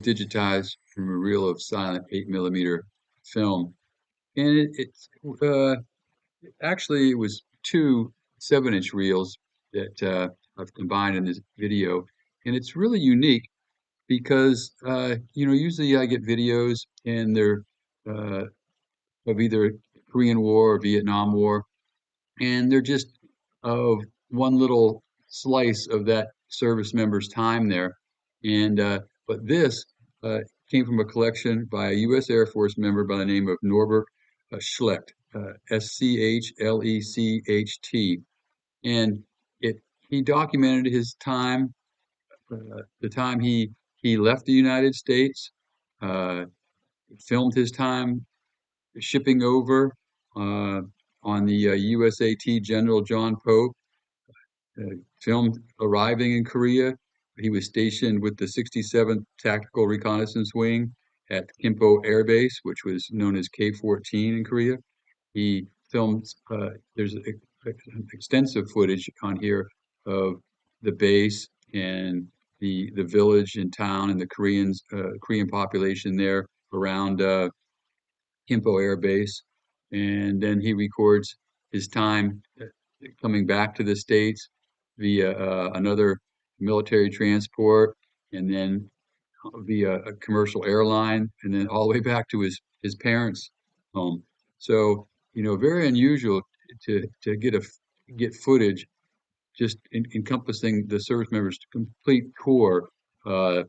digitized from a reel of silent 8mm film. And actually it was two 7-inch reels that I've combined in this video. And it's really unique because, usually I get videos and they're uh, of either Korean War or Vietnam War, and they're just of one little slice of that service member's time there. And but this uh, came from a collection by a U.S. Air Force member by the name of Norbert Schlecht, Schlecht, and it he documented his time, the time he left the United States, uh, filmed his time shipping over uh, on the USAT General John Pope, filmed arriving in Korea. He was stationed with the 67th Tactical Reconnaissance Wing at Kimpo Air Base, which was known as K-14 in Korea. He filmed, there's extensive footage on here of the base and the village and town and the Korean population there around Kimpo Air Base. And then he records his time coming back to the States via another military transport, and then via a commercial airline, and then all the way back to his parents' home. So, very unusual to get footage just encompassing the service members' complete core uh,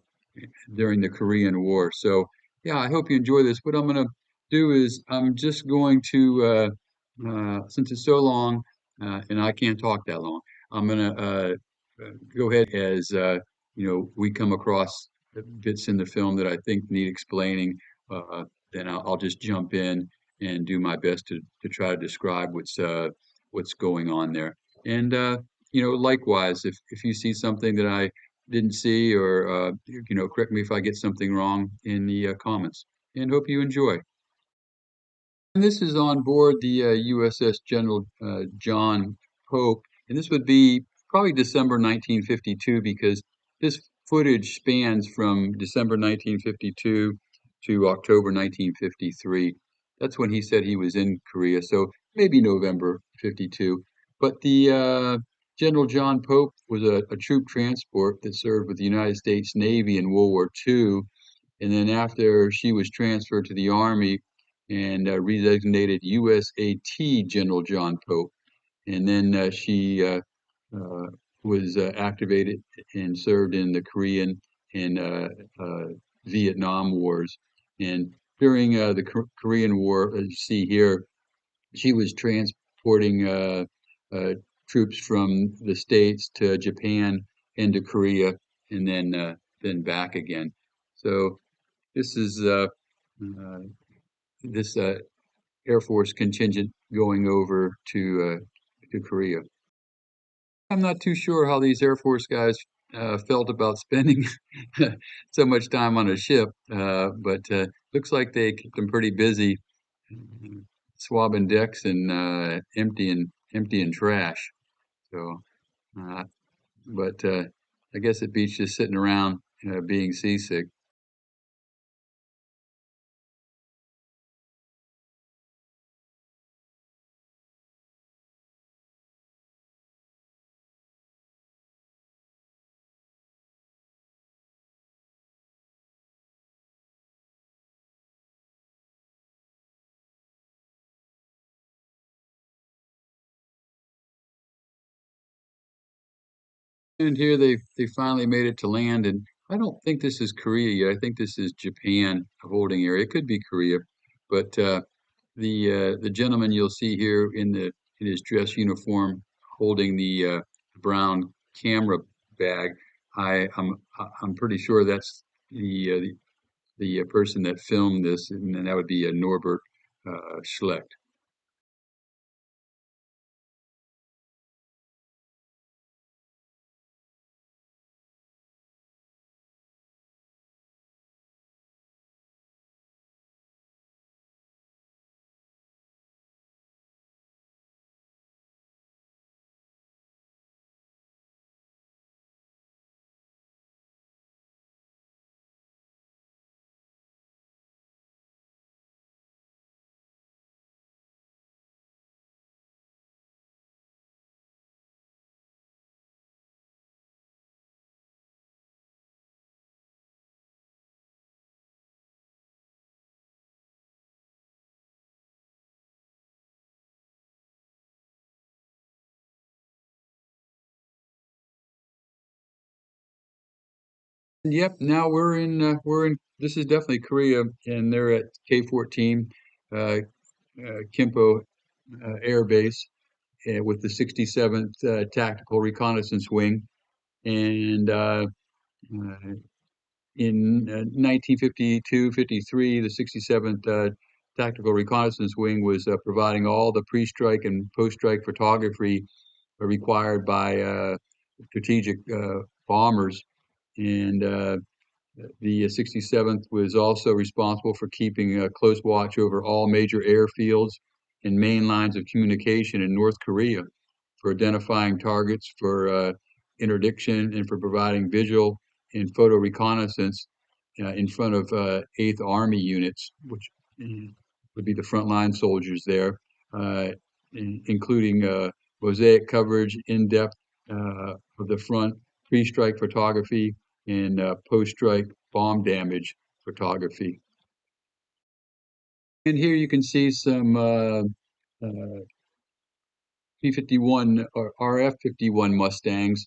during the Korean War. So, yeah, I hope you enjoy this. What I'm going to do is I'm just going to, since it's so long and I can't talk that long, I'm going to go ahead as we come across bits in the film that I think need explaining. Uh, then I'll just jump in and do my best to try to describe what's going on there. And likewise, if you see something that I didn't see, or correct me if I get something wrong in the comments. And hope you enjoy. And this is on board the USS General John Pope, and this would be probably December 1952 because this footage spans from December 1952 to October 1953. That's when he said he was in Korea, so maybe November 52. But the General John Pope was a troop transport that served with the United States Navy in World War II, and then after she was transferred to the Army and redesignated USAT General John Pope, and then she uh, was activated and served in the Korean and uh, Vietnam Wars. And during the Korean War, as you see here, she was transporting uh, troops from the States to Japan into Korea, and then back again. So this is this Air Force contingent going over to Korea. I'm not too sure how these Air Force guys felt about spending so much time on a ship, but looks like they kept them pretty busy, swabbing decks and emptying trash. So, uh, but I guess it beats just sitting around being seasick. And here they finally made it to land, and I don't think this is Korea yet. I think this is Japan holding area. It could be Korea, but the gentleman you'll see here in his dress uniform holding the brown camera bag, I'm pretty sure that's the person that filmed this, and that would be Norbert Schlecht. Yep, now we're in this is definitely Korea, and they're at K-14 uh, Kimpo Air Base with the 67th Tactical Reconnaissance Wing. And in 1952-53, the 67th Tactical Reconnaissance Wing was providing all the pre-strike and post-strike photography required by strategic bombers. And the 67th was also responsible for keeping a close watch over all major airfields and main lines of communication in North Korea, for identifying targets, for interdiction, and for providing visual and photo reconnaissance in front of 8th Army units, which would be the frontline soldiers there, uh, including mosaic coverage, in-depth of the front, pre-strike photography, and post-strike bomb damage photography. And here you can see some P-51 or RF-51 Mustangs,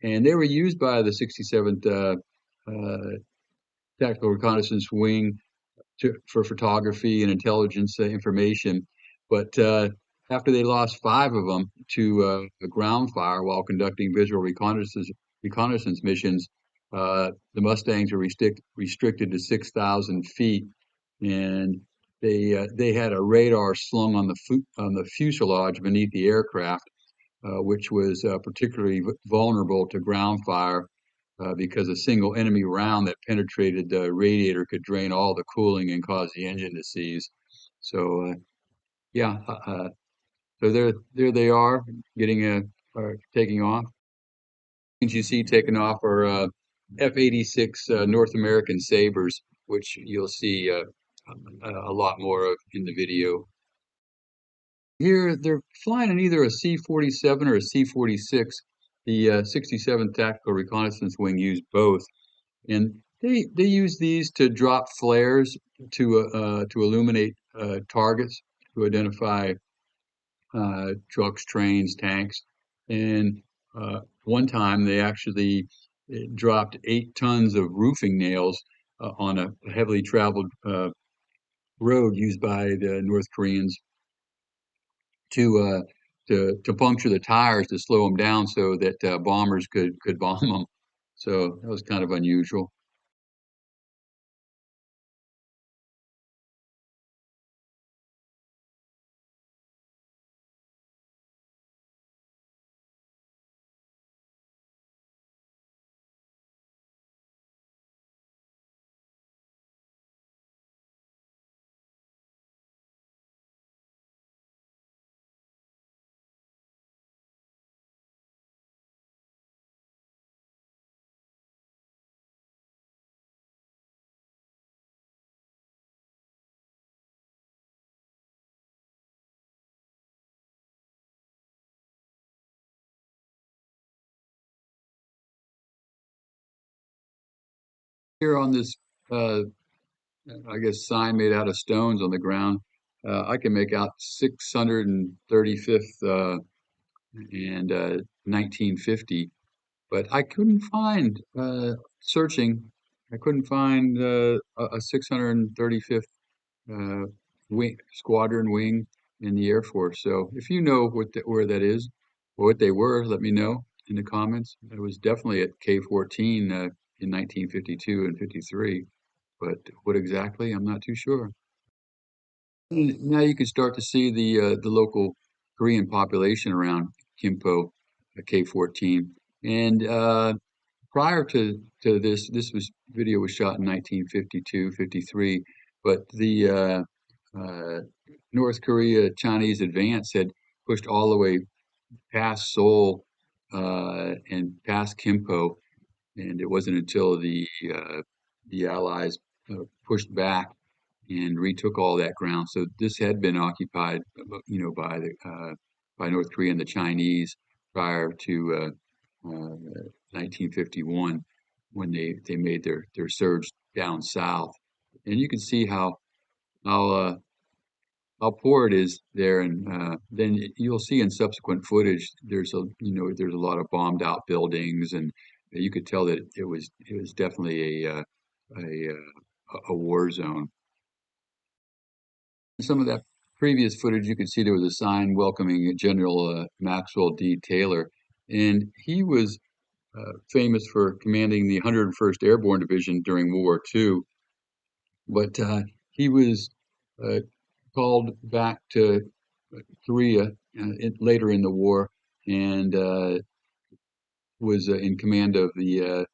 and they were used by the 67th uh, Tactical Reconnaissance Wing for photography and intelligence information. But after they lost five of them to a ground fire while conducting visual reconnaissance missions, the Mustangs were restricted to 6,000 feet, and they had a radar slung on the fuselage beneath the aircraft, which was particularly vulnerable to ground fire because a single enemy round that penetrated the radiator could drain all the cooling and cause the engine to seize. So yeah, so there they are, getting taking off. Things you see taking off are F-86 North American Sabres, which you'll see a lot more of in the video. Here, they're flying in either a C-47 or a C-46. The 67th Tactical Reconnaissance Wing used both, and they use these to drop flares to illuminate targets, to identify trucks, trains, tanks. And one time they actually dropped 8 tons of roofing nails on a heavily traveled road used by the North Koreans to to puncture the tires to slow them down so that bombers could bomb them. So that was kind of unusual. Here on this, uh, I guess, sign made out of stones on the ground, I can make out 635th and 1950, but I couldn't find searching. I couldn't find a 635th uh, wing, squadron wing in the Air Force. So if you know where that is or what they were, let me know in the comments. It was definitely at K-14 in 1952 and 53, but what exactly, I'm not too sure. Now you can start to see the local Korean population around Kimpo, K-14, and prior to this was video was shot in 1952, 53, but the North Korea Chinese advance had pushed all the way past Seoul and past Kimpo, and it wasn't until the Allies pushed back and retook all that ground. So this had been occupied, by North Korea and the Chinese prior to 1951, when they made their surge down south. And you can see how how poor it is there, and then you'll see in subsequent footage there's a lot of bombed out buildings, and you could tell that it was definitely a war zone. Some of that previous footage, you could see there was a sign welcoming General Maxwell D. Taylor, and he was famous for commanding the 101st Airborne Division during World War II. But he was uh, called back to Korea later in the war, and was in command of the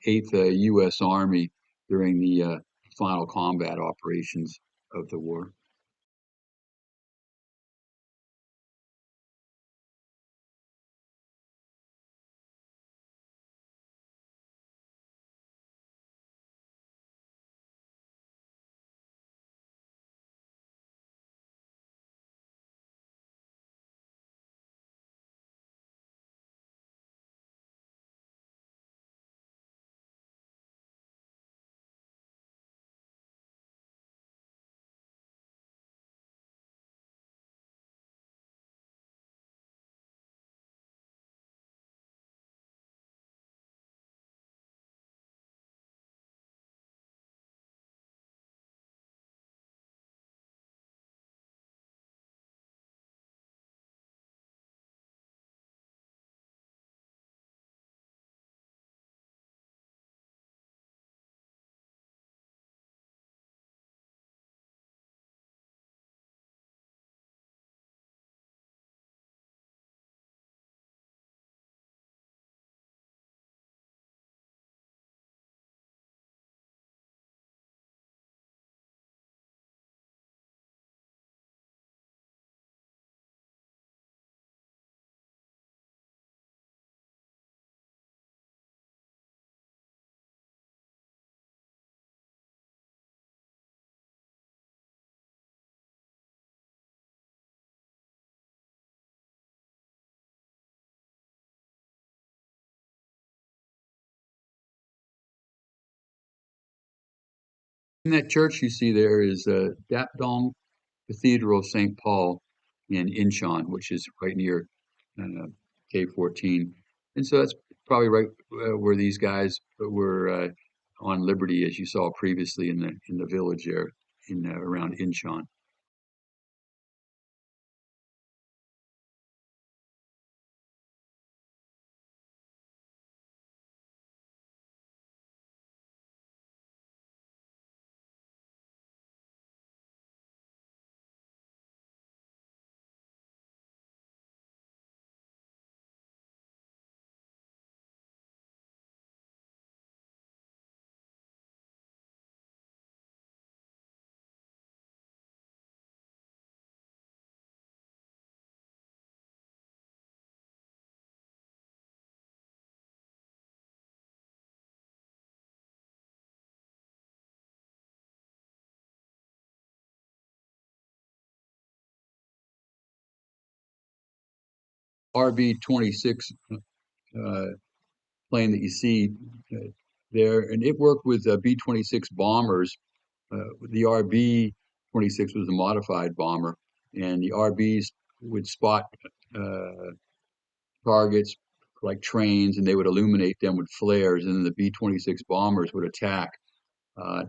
8th U.S. Army during the final combat operations of the war. And that church you see there is Dapdong Cathedral of St. Paul in Incheon, which is right near uh, K-14. And so that's probably right where these guys were on liberty, as you saw previously in the village there in around Incheon. RB-26 uh, plane that you see uh, there, and it worked with B-26 bombers. The RB-26 was a modified bomber, and the RBs would spot uh, targets like trains, and they would illuminate them with flares, and then the B-26 bombers would attack. Uh,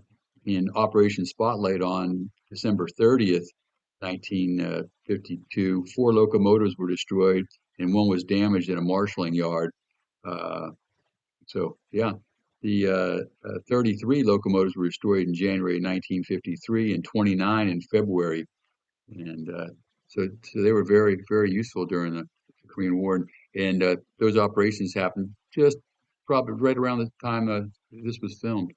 in Operation Spotlight on December 30th, 1952, four locomotives were destroyed, and one was damaged in a marshalling yard. Uh, so, yeah, the 33 locomotives were destroyed in January 1953 and 29 in February. And so they were very, very useful during the Korean War. And those operations happened just probably right around the time this was filmed.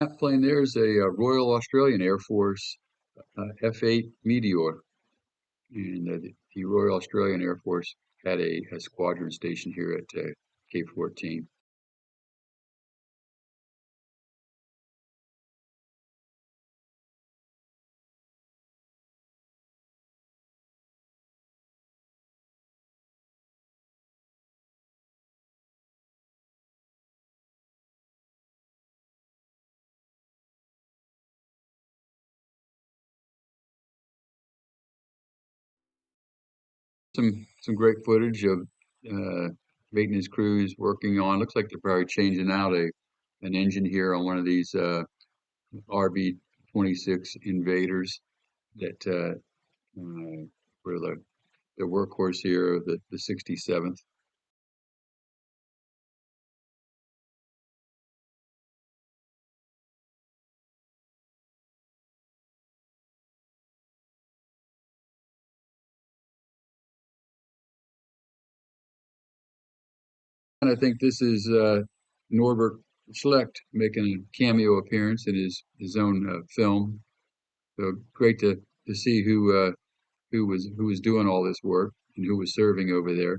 That plane there is a Royal Australian Air Force F-8 Meteor. And the Royal Australian Air Force had a squadron station here at K-14. some great footage of maintenance crews working on. Looks like they're probably changing out an engine here on one of these RB-26 Invaders that for the workhorse here of the 67th. And I think this is Norbert Schlecht making a cameo appearance in his own film. So great to see who was doing all this work and who was serving over there.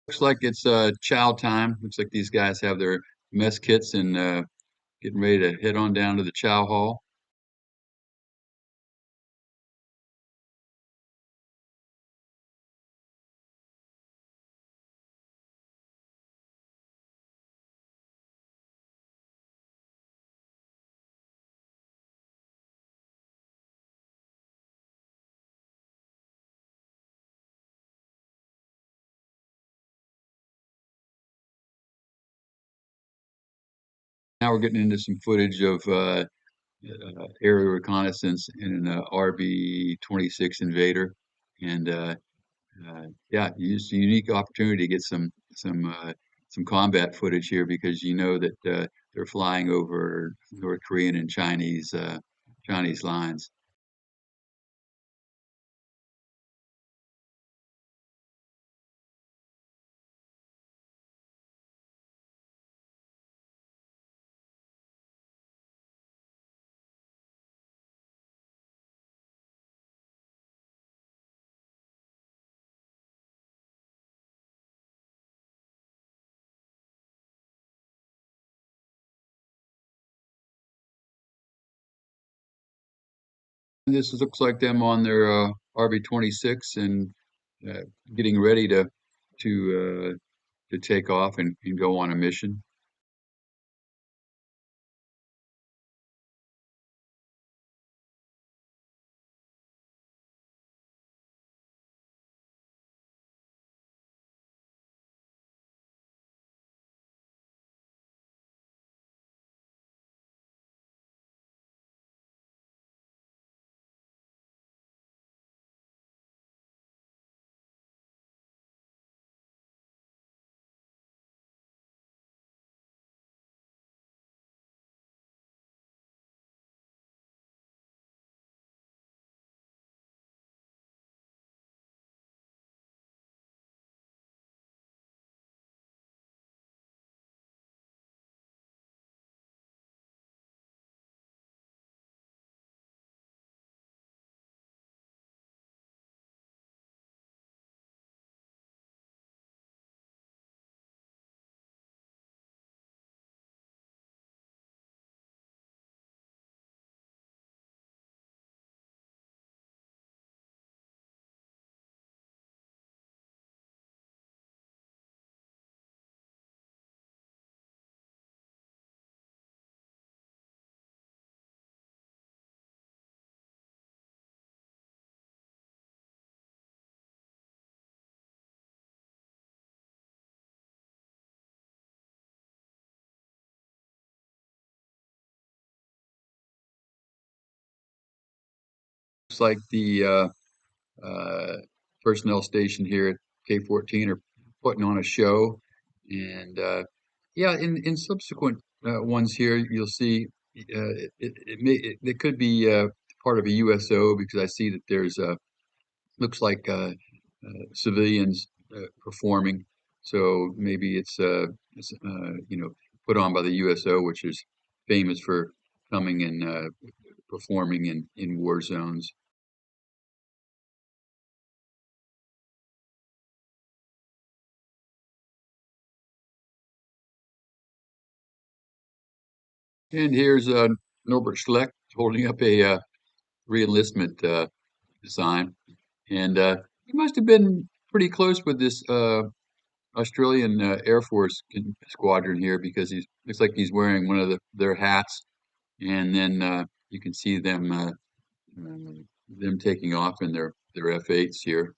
Looks like it's chow time. Looks like these guys have their mess kits and getting ready to head on down to the chow hall. Now we're getting into some footage of aerial reconnaissance in an RB-26 Invader, and yeah, it's a unique opportunity to get some combat footage here because you know that they're flying over North Korean and Chinese lines. And this looks like them on their RB-26 and uh, getting ready to to take off and go on a mission. Looks like the uh, personnel station here at K-14 are putting on a show, and yeah, in subsequent ones here, you'll see it could be part of a USO because I see that there's looks like civilians performing, so maybe it's put on by the USO, which is famous for coming and performing in war zones. And here's Norbert Schlecht holding up a reenlistment design, and he must have been pretty close with this Australian Air Force squadron here because he looks like he's wearing one of their hats, and then you can see them taking off in their F-8s here.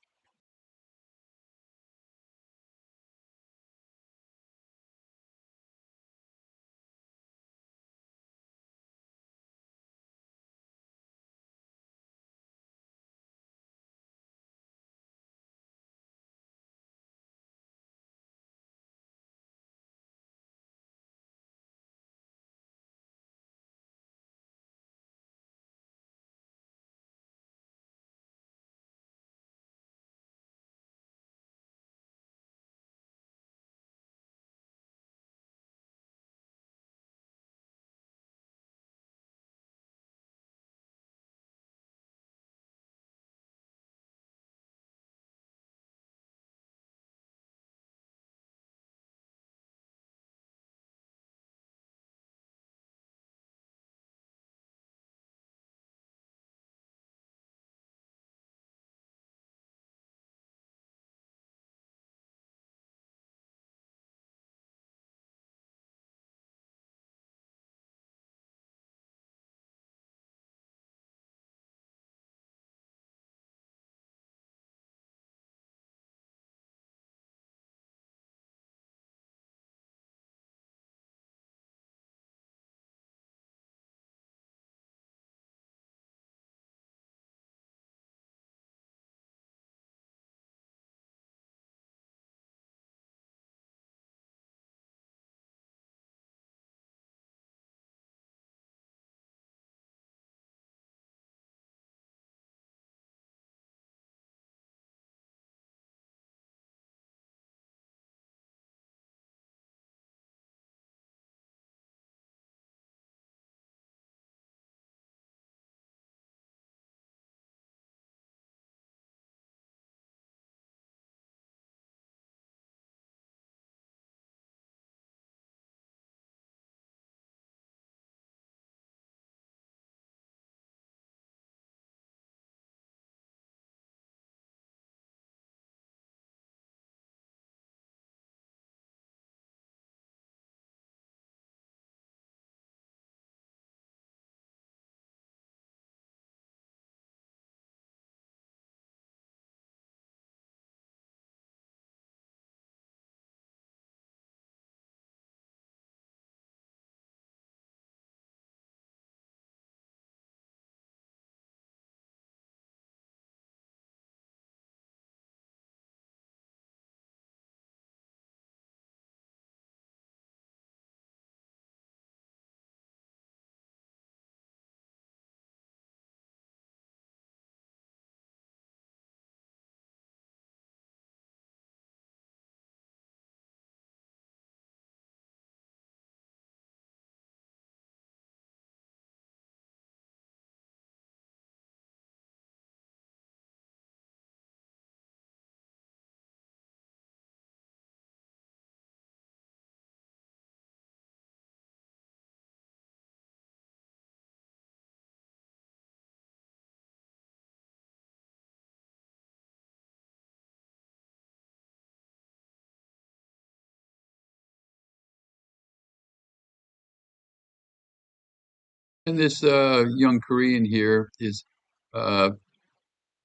And this young Korean here is uh,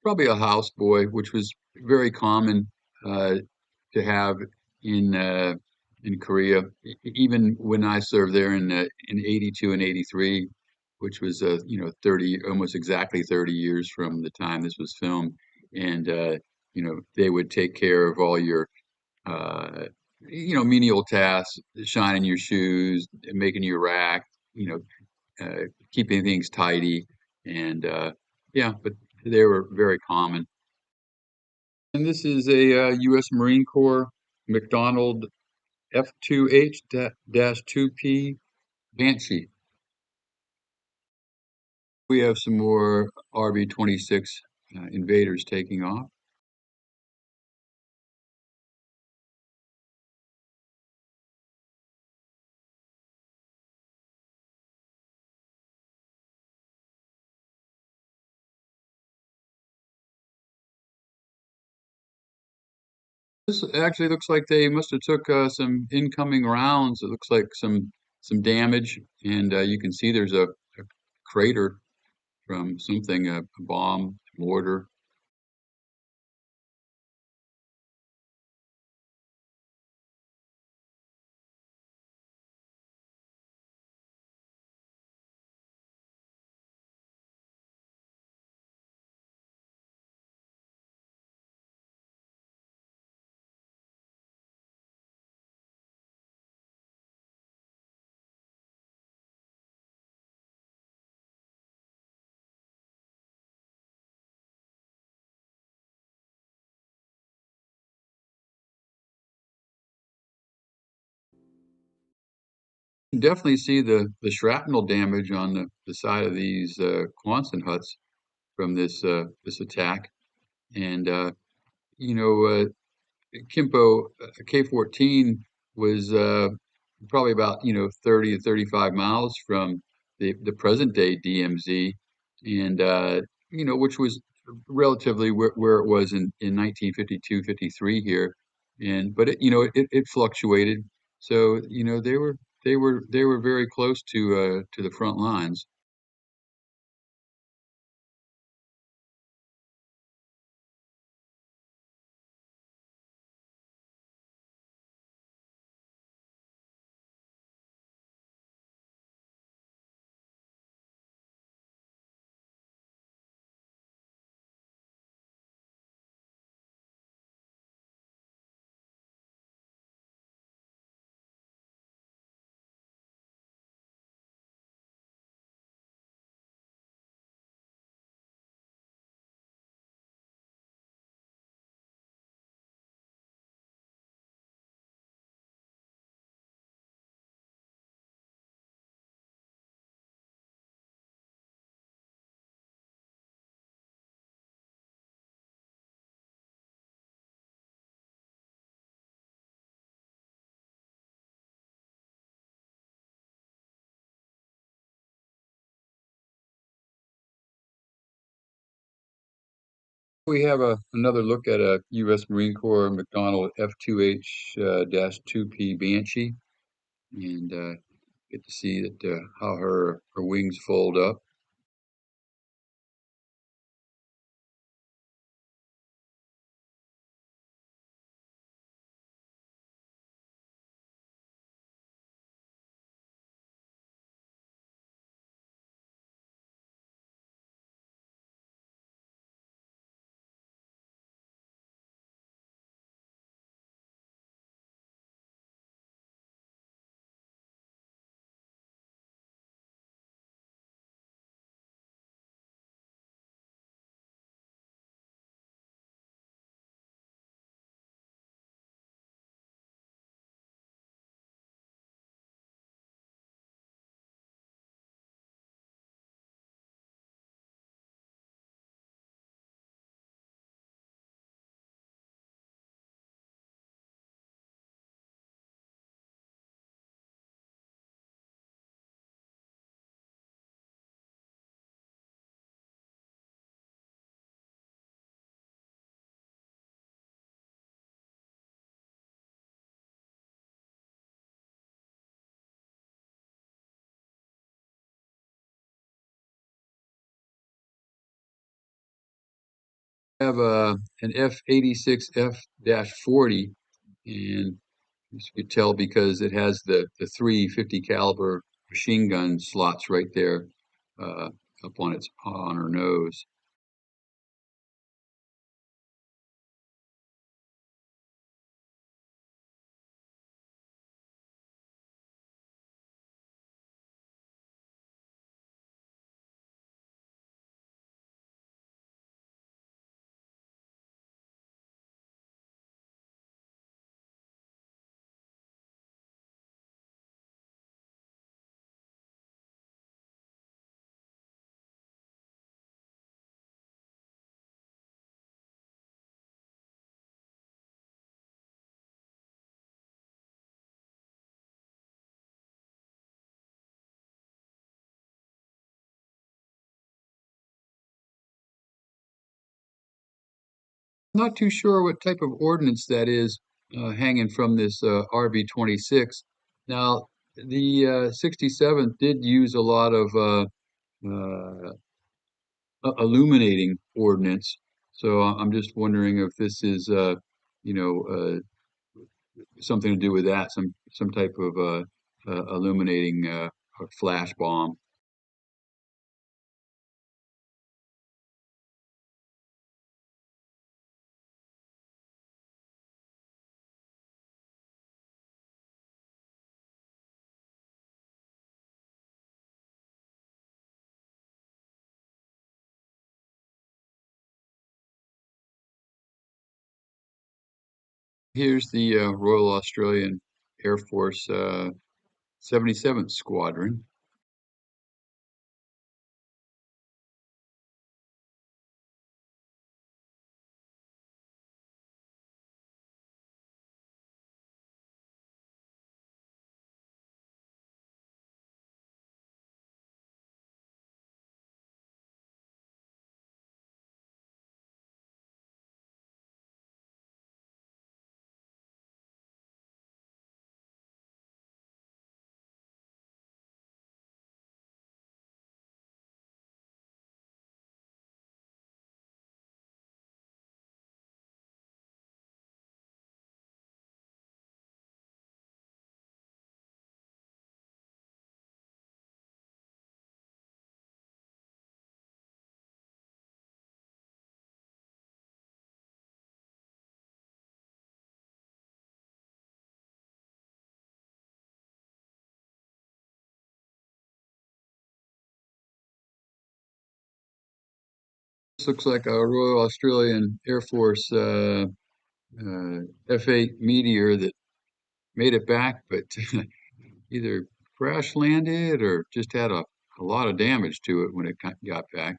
probably a houseboy, which was very common uh, to have in uh, in Korea. Even when I served there in '82 and '83, which was 30, almost exactly 30 years from the time this was filmed. And they would take care of all your uh, menial tasks, shining your shoes, making your rack, keeping things tidy, and yeah, but they were very common. And this is a U.S. Marine Corps McDonald F2H-2P Banshee. We have some more RB-26 invaders taking off. This actually looks like they must have took some incoming rounds. It looks like some damage, and you can see there's a crater from something, a bomb, mortar. You can definitely see the shrapnel damage on the side of these Quonset huts from this attack, and you know. Kimpo K-14 was probably about 30 to 35 miles from the present day DMZ, and which was relatively where it was in 1952, 53 here, and but it fluctuated. So they were very close to the front lines. We have another look at a U.S. Marine Corps McDonnell F2H-2P Banshee, and get to see that how her wings fold up. We have an F-86 F-40, and as you could tell because it has the three 50 caliber machine gun slots right there. uh, up on her nose. Not too sure what type of ordnance that is hanging from this RB-26. Now, the 67th did use a lot of illuminating ordnance, so I'm just wondering if this is, you know, something to do with that, some type of illuminating flash bomb. Here's the Royal Australian Air Force 77th Squadron. This looks like a Royal Australian Air Force F-8 Meteor that made it back, but either crash landed or just had a lot of damage to it when it got back.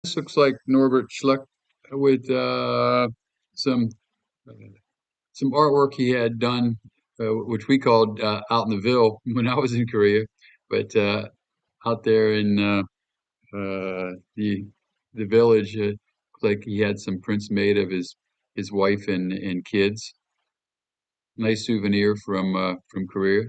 This looks like Norbert Schlecht with some some artwork he had done, which we called out in the Ville when I was in Korea, but out there in the village, like he had some prints made of his wife and kids. Nice souvenir from Korea.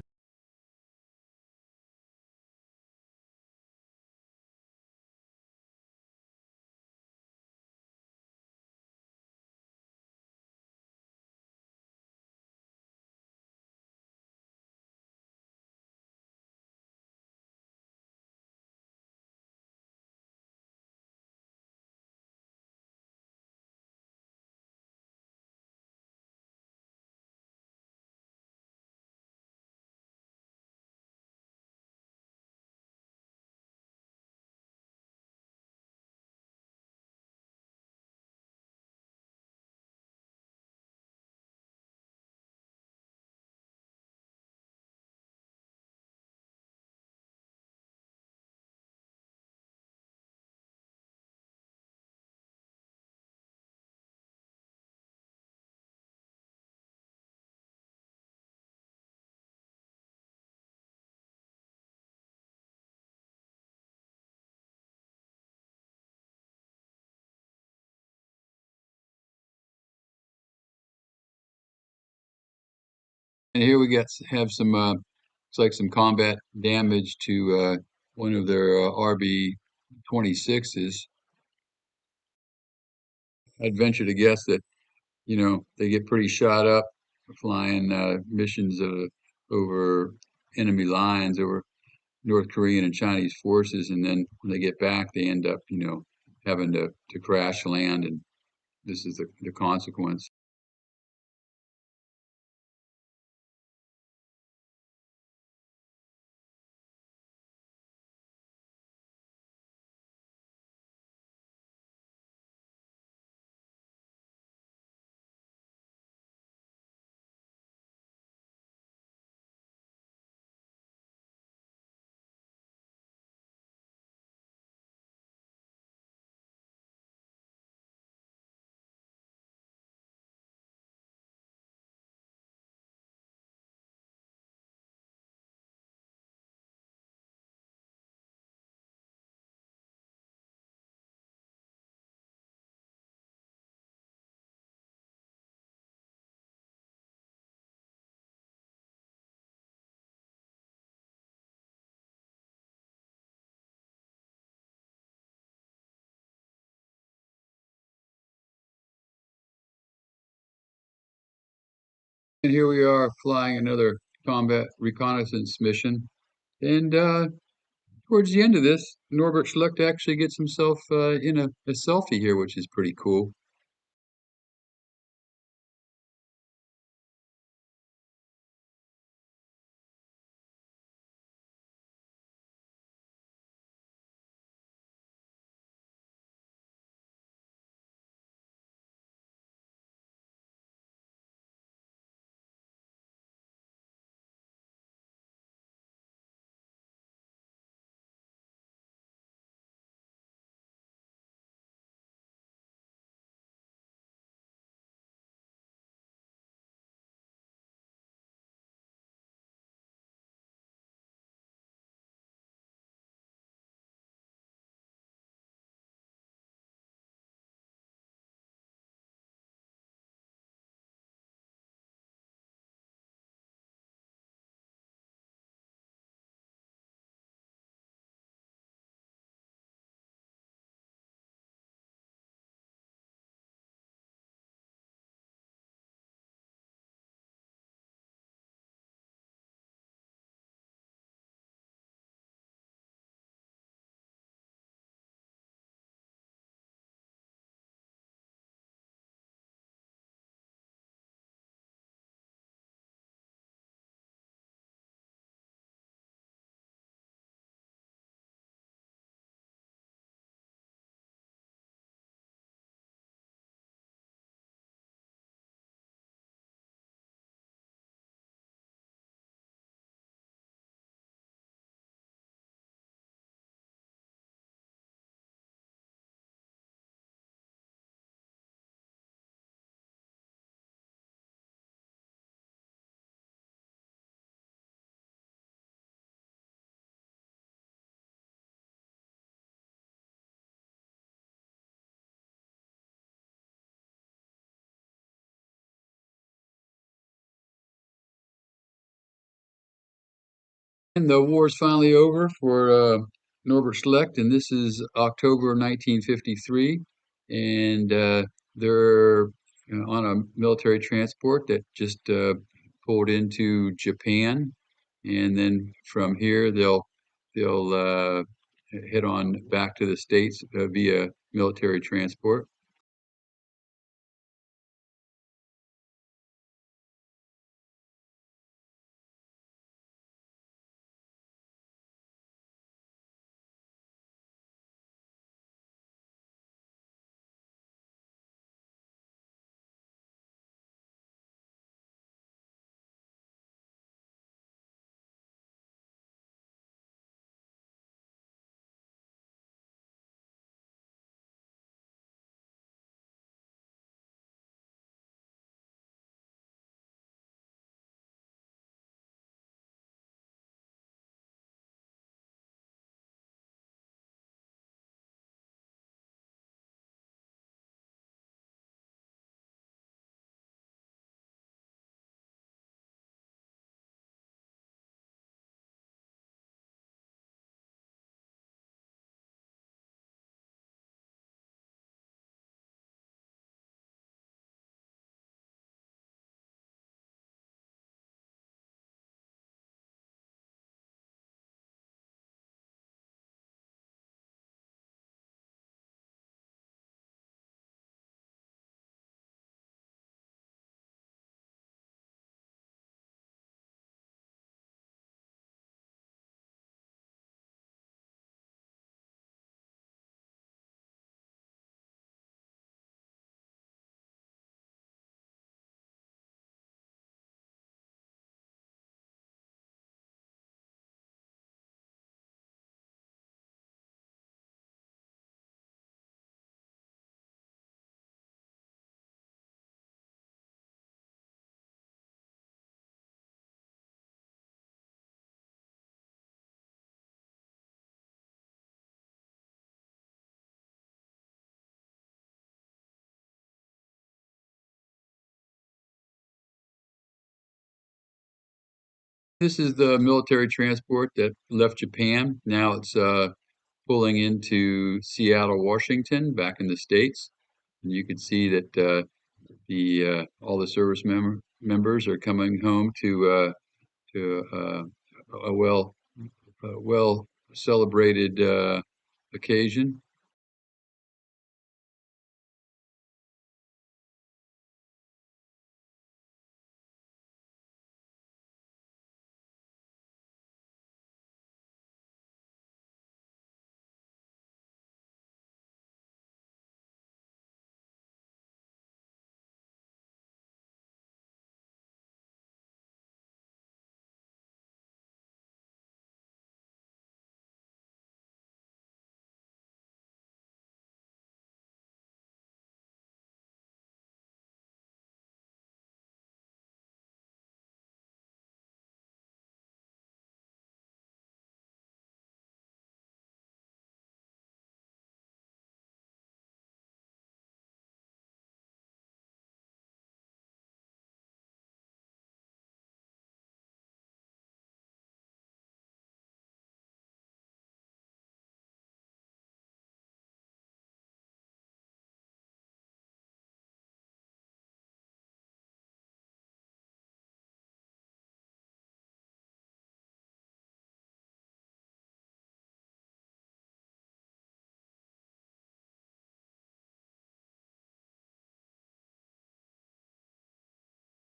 And here we got have some it's like some combat damage to one of their RB-26s. I'd venture to guess that they get pretty shot up flying missions over enemy lines, over North Korean and Chinese forces, and then when they get back, they end up having to crash land, and this is the consequence. And here we are flying another combat reconnaissance mission. And towards the end of this, Norbert Schlecht actually gets himself in a selfie here, which is pretty cool. And the war is finally over for Norbert Schlecht, and this is October 1953, and they're on a military transport that just pulled into Japan, and then from here they'll head on back to the States via military transport. This is the military transport that left Japan. Now it's pulling into Seattle, Washington, back in the States. And you can see that the all the members are coming home to a well celebrated occasion.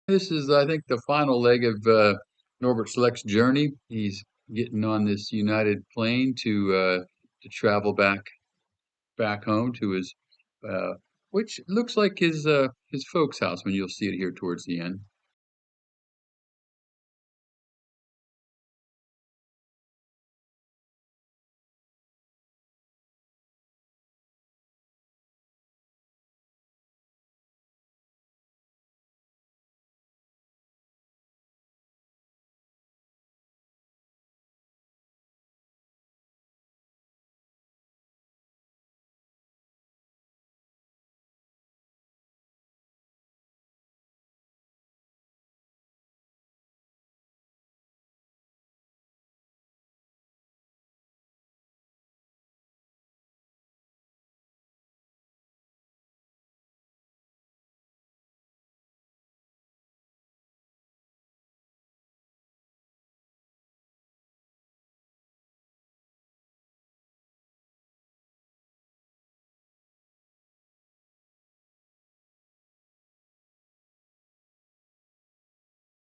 This is, I think, the final leg of Norbert Schlecht's journey. He's getting on this United plane to travel back home to his, uh, which looks like his folks' house when you'll see it here towards the end.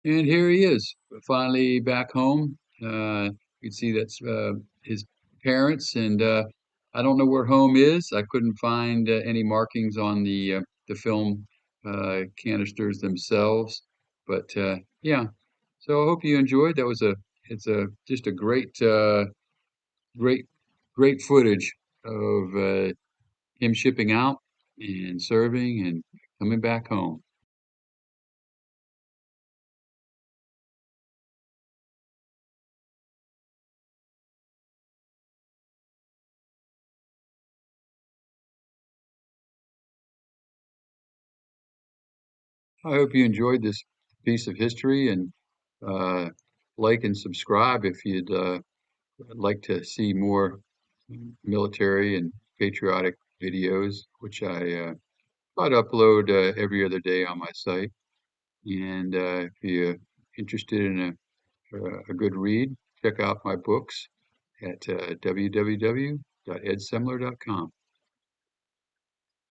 And here he is, finally back home. You can see that's his parents, and I don't know where home is. I couldn't find any markings on the film canisters themselves, but yeah. So I hope you enjoyed. That was a it's a just a great great footage of him shipping out and serving and coming back home. I hope you enjoyed this piece of history and uh, like and subscribe if you'd like to see more military and patriotic videos, which I try to upload every other day on my site. And if you're interested in a good read, check out my books at www.edsemler.com.